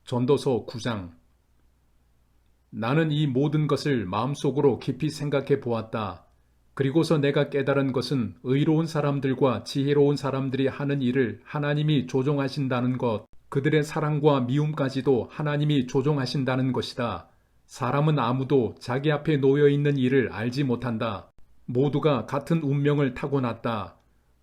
전도서 9장. 나는 이 모든 것을 마음속으로 깊이 생각해 보았다. 그리고서 내가 깨달은 것은 의로운 사람들과 지혜로운 사람들이 하는 일을 하나님이 조종하신다는 것, 그들의 사랑과 미움까지도 하나님이 조종하신다는 것이다. 사람은 아무도 자기 앞에 놓여 있는 일을 알지 못한다. 모두가 같은 운명을 타고났다.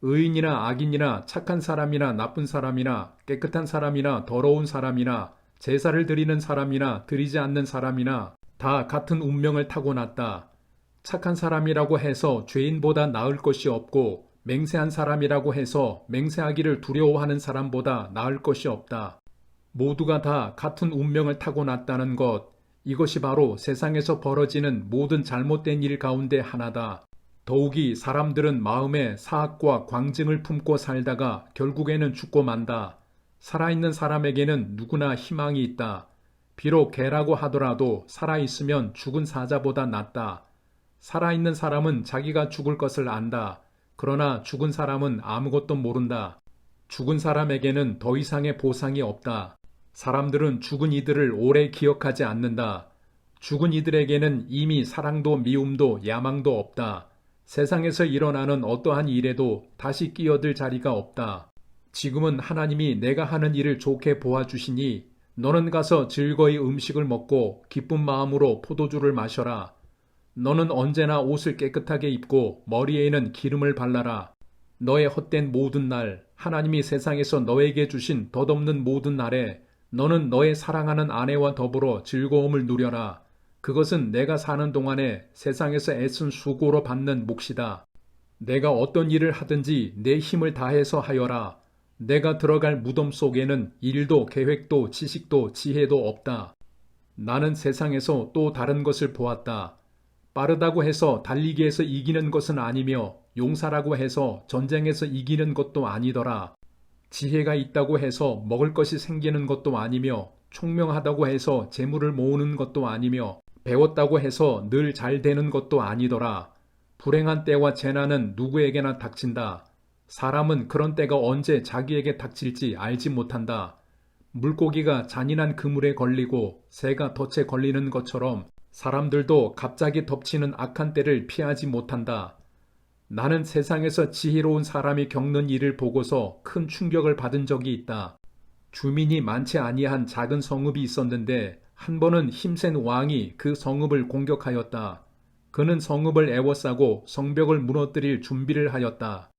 의인이나 악인이나 착한 사람이나 나쁜 사람이나 깨끗한 사람이나 더러운 사람이나 제사를 드리는 사람이나 드리지 않는 사람이나 다 같은 운명을 타고났다. 착한 사람이라고 해서 죄인보다 나을 것이 없고 맹세한 사람이라고 해서 맹세하기를 두려워하는 사람보다 나을 것이 없다. 모두가 다 같은 운명을 타고났다는 것, 이것이 바로 세상에서 벌어지는 모든 잘못된 일 가운데 하나다. 더욱이 사람들은 마음에 사악과 광증을 품고 살다가 결국에는 죽고 만다. 살아있는 사람에게는 누구나 희망이 있다. 비록 개라고 하더라도 살아있으면 죽은 사자보다 낫다. 살아있는 사람은 자기가 죽을 것을 안다. 그러나 죽은 사람은 아무것도 모른다. 죽은 사람에게는 더 이상의 보상이 없다. 사람들은 죽은 이들을 오래 기억하지 않는다. 죽은 이들에게는 이미 사랑도 미움도 야망도 없다. 세상에서 일어나는 어떠한 일에도 다시 끼어들 자리가 없다. 지금은 하나님이 내가 하는 일을 좋게 보아주시니 너는 가서 즐거이 음식을 먹고 기쁜 마음으로 포도주를 마셔라. 너는 언제나 옷을 깨끗하게 입고 머리에는 기름을 발라라. 너의 헛된 모든 날, 하나님이 세상에서 너에게 주신 덧없는 모든 날에 너는 너의 사랑하는 아내와 더불어 즐거움을 누려라. 그것은 내가 사는 동안에 세상에서 애쓴 수고로 받는 몫이다. 내가 어떤 일을 하든지 내 힘을 다해서 하여라. 내가 들어갈 무덤 속에는 일도 계획도 지식도 지혜도 없다. 나는 세상에서 또 다른 것을 보았다. 빠르다고 해서 달리기에서 이기는 것은 아니며 용사라고 해서 전쟁에서 이기는 것도 아니더라. 지혜가 있다고 해서 먹을 것이 생기는 것도 아니며 총명하다고 해서 재물을 모으는 것도 아니며 배웠다고 해서 늘 잘 되는 것도 아니더라. 불행한 때와 재난은 누구에게나 닥친다. 사람은 그런 때가 언제 자기에게 닥칠지 알지 못한다. 물고기가 잔인한 그물에 걸리고 새가 덫에 걸리는 것처럼 사람들도 갑자기 덮치는 악한 때를 피하지 못한다. 나는 세상에서 지혜로운 사람이 겪는 일을 보고서 큰 충격을 받은 적이 있다. 주민이 많지 아니한 작은 성읍이 있었는데 한 번은 힘센 왕이 그 성읍을 공격하였다. 그는 성읍을 에워싸고 성벽을 무너뜨릴 준비를 하였다.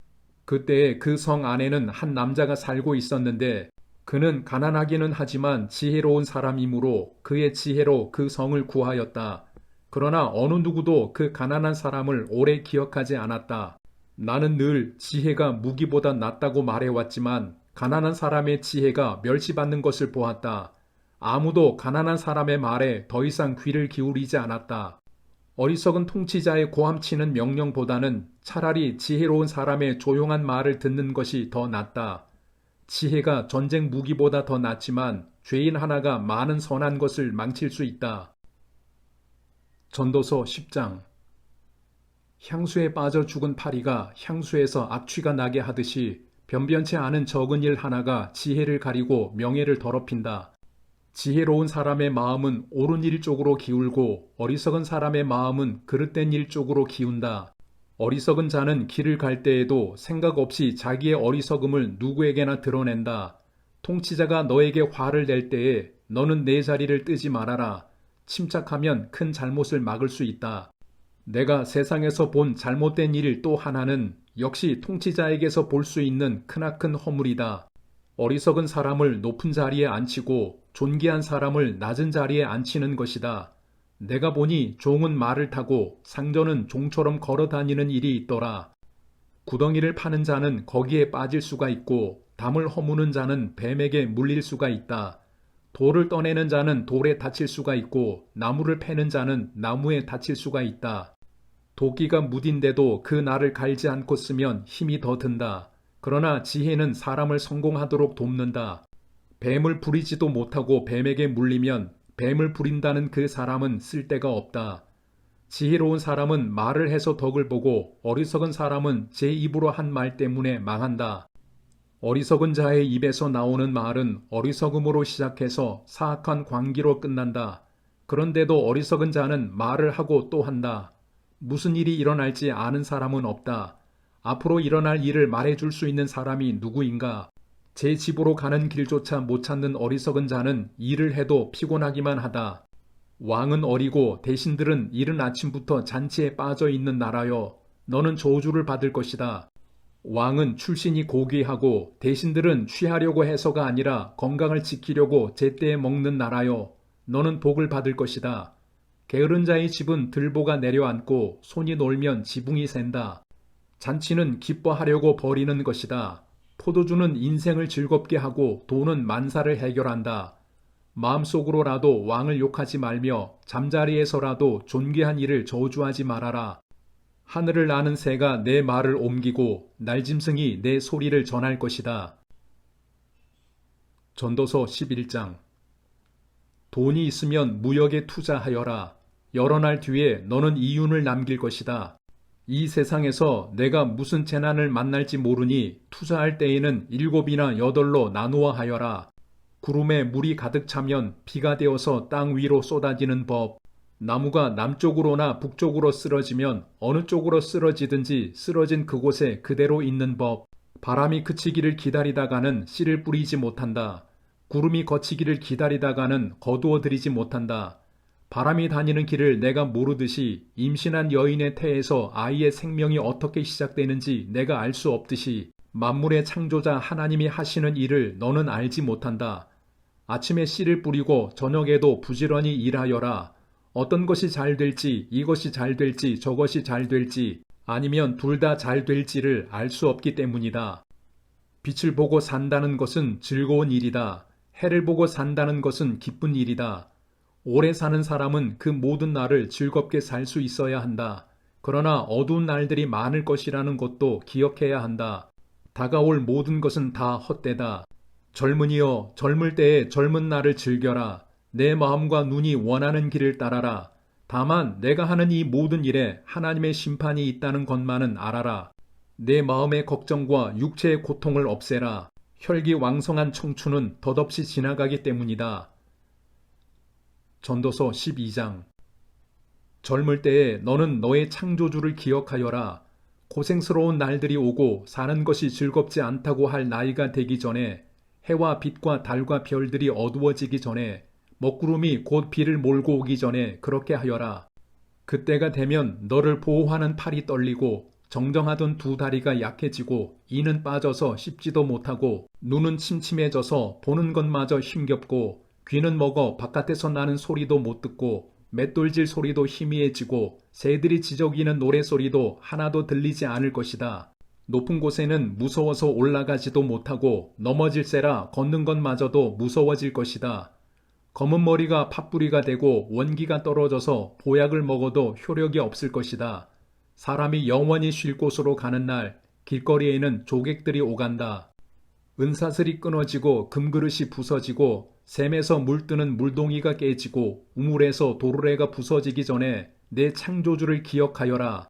그때에 그 성 안에는 한 남자가 살고 있었는데 그는 가난하기는 하지만 지혜로운 사람이므로 그의 지혜로 그 성을 구하였다. 그러나 어느 누구도 그 가난한 사람을 오래 기억하지 않았다. 나는 늘 지혜가 무기보다 낫다고 말해왔지만 가난한 사람의 지혜가 멸시받는 것을 보았다. 아무도 가난한 사람의 말에 더 이상 귀를 기울이지 않았다. 어리석은 통치자의 고함치는 명령보다는 차라리 지혜로운 사람의 조용한 말을 듣는 것이 더 낫다. 지혜가 전쟁 무기보다 더 낫지만 죄인 하나가 많은 선한 것을 망칠 수 있다. 전도서 10장. 향수에 빠져 죽은 파리가 향수에서 악취가 나게 하듯이 변변치 않은 적은 일 하나가 지혜를 가리고 명예를 더럽힌다. 지혜로운 사람의 마음은 옳은 일 쪽으로 기울고 어리석은 사람의 마음은 그릇된 일 쪽으로 기운다. 어리석은 자는 길을 갈 때에도 생각 없이 자기의 어리석음을 누구에게나 드러낸다. 통치자가 너에게 화를 낼 때에 너는 내 자리를 뜨지 말아라. 침착하면 큰 잘못을 막을 수 있다. 내가 세상에서 본 잘못된 일 또 하나는 역시 통치자에게서 볼 수 있는 크나큰 허물이다. 어리석은 사람을 높은 자리에 앉히고 존귀한 사람을 낮은 자리에 앉히는 것이다. 내가 보니 종은 말을 타고 상전은 종처럼 걸어 다니는 일이 있더라. 구덩이를 파는 자는 거기에 빠질 수가 있고 담을 허무는 자는 뱀에게 물릴 수가 있다. 돌을 떠내는 자는 돌에 다칠 수가 있고 나무를 패는 자는 나무에 다칠 수가 있다. 도끼가 무딘데도 그 날을 갈지 않고 쓰면 힘이 더 든다. 그러나 지혜는 사람을 성공하도록 돕는다. 뱀을 부리지도 못하고 뱀에게 물리면 뱀을 부린다는 그 사람은 쓸데가 없다. 지혜로운 사람은 말을 해서 덕을 보고 어리석은 사람은 제 입으로 한 말 때문에 망한다. 어리석은 자의 입에서 나오는 말은 어리석음으로 시작해서 사악한 광기로 끝난다. 그런데도 어리석은 자는 말을 하고 또 한다. 무슨 일이 일어날지 아는 사람은 없다. 앞으로 일어날 일을 말해줄 수 있는 사람이 누구인가? 제 집으로 가는 길조차 못 찾는 어리석은 자는 일을 해도 피곤하기만 하다. 왕은 어리고 대신들은 이른 아침부터 잔치에 빠져 있는 나라여, 너는 저주를 받을 것이다. 왕은 출신이 고귀하고 대신들은 취하려고 해서가 아니라 건강을 지키려고 제때에 먹는 나라여, 너는 복을 받을 것이다. 게으른 자의 집은 들보가 내려앉고 손이 놀면 지붕이 샌다. 잔치는 기뻐하려고 벌이는 것이다. 포도주는 인생을 즐겁게 하고 돈은 만사를 해결한다. 마음속으로라도 왕을 욕하지 말며 잠자리에서라도 존귀한 이를 저주하지 말아라. 하늘을 나는 새가 내 말을 옮기고 날짐승이 내 소리를 전할 것이다. 전도서 11장. 돈이 있으면 무역에 투자하여라. 여러 날 뒤에 너는 이윤을 남길 것이다. 이 세상에서 내가 무슨 재난을 만날지 모르니 투자할 때에는 7이나 8로 나누어 하여라. 구름에 물이 가득 차면 비가 되어서 땅 위로 쏟아지는 법. 나무가 남쪽으로나 북쪽으로 쓰러지면 어느 쪽으로 쓰러지든지 쓰러진 그곳에 그대로 있는 법. 바람이 그치기를 기다리다가는 씨를 뿌리지 못한다. 구름이 거치기를 기다리다가는 거두어들이지 못한다. 바람이 다니는 길을 내가 모르듯이 임신한 여인의 태에서 아이의 생명이 어떻게 시작되는지 내가 알 수 없듯이 만물의 창조자 하나님이 하시는 일을 너는 알지 못한다. 아침에 씨를 뿌리고 저녁에도 부지런히 일하여라. 어떤 것이 잘 될지, 이것이 잘 될지, 저것이 잘 될지, 아니면 둘 다 잘 될지를 알 수 없기 때문이다. 빛을 보고 산다는 것은 즐거운 일이다. 해를 보고 산다는 것은 기쁜 일이다. 오래 사는 사람은 그 모든 날을 즐겁게 살 수 있어야 한다. 그러나 어두운 날들이 많을 것이라는 것도 기억해야 한다. 다가올 모든 것은 다 헛되다. 젊은이여, 젊을 때에 젊은 날을 즐겨라. 내 마음과 눈이 원하는 길을 따라라. 다만 내가 하는 이 모든 일에 하나님의 심판이 있다는 것만은 알아라. 내 마음의 걱정과 육체의 고통을 없애라. 혈기왕성한 청춘은 덧없이 지나가기 때문이다. 전도서 12장. 젊을 때에 너는 너의 창조주를 기억하여라. 고생스러운 날들이 오고 사는 것이 즐겁지 않다고 할 나이가 되기 전에, 해와 빛과 달과 별들이 어두워지기 전에, 먹구름이 곧 비를 몰고 오기 전에 그렇게 하여라. 그때가 되면 너를 보호하는 팔이 떨리고 정정하던 두 다리가 약해지고 이는 빠져서 씹지도 못하고 눈은 침침해져서 보는 것마저 힘겹고 귀는 먹어 바깥에서 나는 소리도 못 듣고 맷돌질 소리도 희미해지고 새들이 지저귀는 노래소리도 하나도 들리지 않을 것이다. 높은 곳에는 무서워서 올라가지도 못하고 넘어질세라 걷는 것마저도 무서워질 것이다. 검은 머리가 팥뿌리가 되고 원기가 떨어져서 보약을 먹어도 효력이 없을 것이다. 사람이 영원히 쉴 곳으로 가는 날 길거리에는 조객들이 오간다. 은사슬이 끊어지고 금그릇이 부서지고 샘에서 물뜨는 물동이가 깨지고 우물에서 도르래가 부서지기 전에 내 창조주를 기억하여라.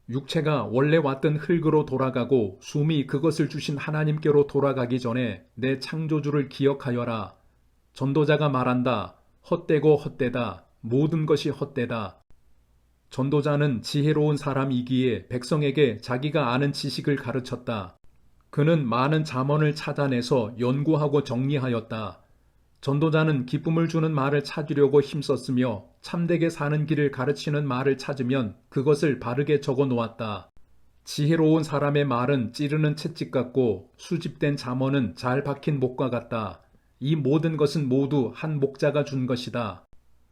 육체가 원래 왔던 흙으로 돌아가고 숨이 그것을 주신 하나님께로 돌아가기 전에 내 창조주를 기억하여라. 전도자가 말한다. 헛되고 헛되다. 모든 것이 헛되다. 전도자는 지혜로운 사람이기에 백성에게 자기가 아는 지식을 가르쳤다. 그는 많은 잠언을 찾아내서 연구하고 정리하였다. 전도자는 기쁨을 주는 말을 찾으려고 힘썼으며 참되게 사는 길을 가르치는 말을 찾으면 그것을 바르게 적어 놓았다. 지혜로운 사람의 말은 찌르는 채찍 같고 수집된 잠언은 잘 박힌 목과 같다. 이 모든 것은 모두 한 목자가 준 것이다.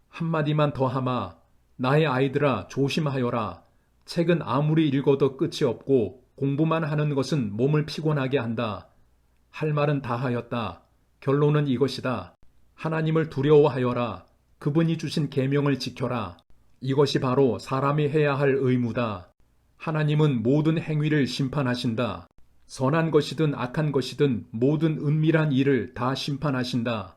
한마디만 더 하마. 나의 아이들아 조심하여라. 책은 아무리 읽어도 끝이 없고 공부만 하는 것은 몸을 피곤하게 한다. 할 말은 다 하였다. 결론은 이것이다. 하나님을 두려워하여라. 그분이 주신 계명을 지켜라. 이것이 바로 사람이 해야 할 의무다. 하나님은 모든 행위를 심판하신다. 선한 것이든 악한 것이든 모든 은밀한 일을 다 심판하신다.